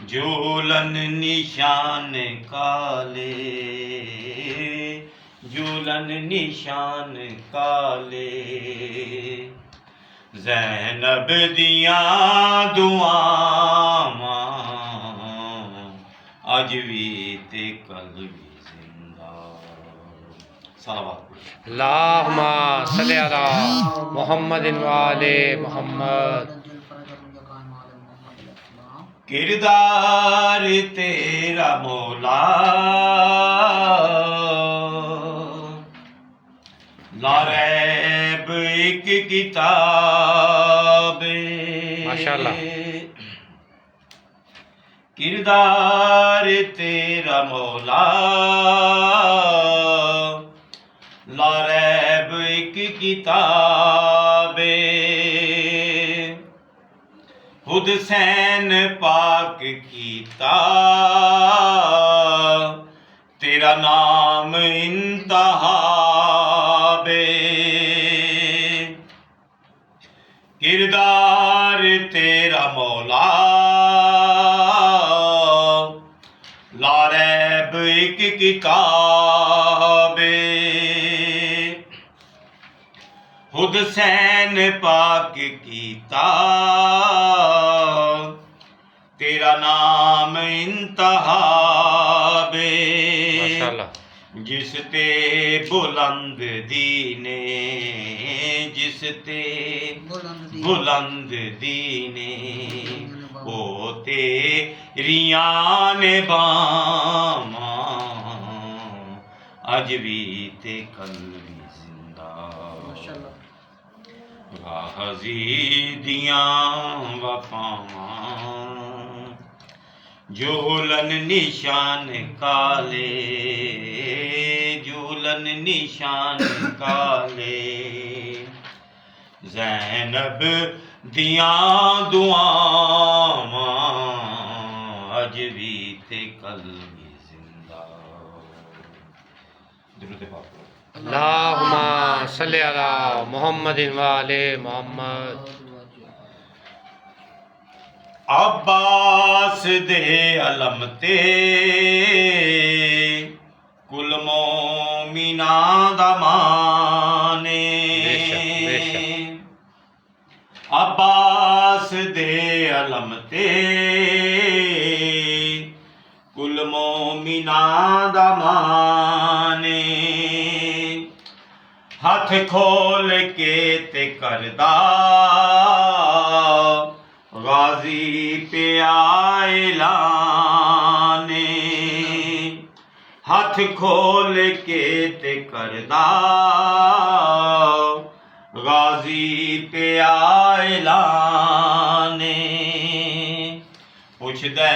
झूलन निशान काले, झूलन निशान काले, ज़ैनब दिया दुआवां अज भी ते कल भी जिंदा। सलावत अल्लाहुम्मा सल्ली अला मुहम्मदिन व आले मुहम्मद। किरदार तेरा मौला ला रैब एक किताब, माशाअल्लाह। किरदार तेरा मौला ला रैब एक किताब, हुसैन पाक कीता तेरा नाम इंतहा बे। किरदार तेरा मौला ला रैब एक किताब, हुसैन पाक कीता तेरा नाम इंतहा बे। माशाअल्लाह। जिस ते बुलंद दीने, जिस ते बुलंद दीने ओ तेरियां ने बावां अज भी ते कल भी जिंदा। गाज़ी दियां वफ़ावां झूलन निशान काले, झूलन निशान काले, ज़ैनब दियां दुआवां अज भी ते कल भी जिंदा। दुरूद पाक। अल्लाहुम्मा सल्ली अला मुहम्मदिन व आले मुहम्मद। अब्बास दे अलम ते कुल मोमिना दा माने, अब्बास दे अलम ते कुल मोमिना दा माने, हथ खोल के ते करदा गाज़ी पे ऐलाने, हथ खोल के ते करदा गाज़ी पे ऐलाने। पुछदे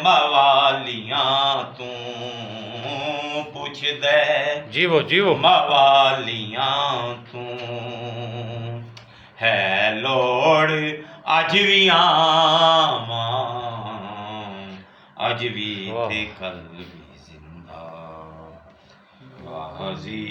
मवालियां तू, पुछदे जीवो मवालियां तू, है लोड़ अज भी आवां अज भी ते कल भी जिंदा। गाज़ी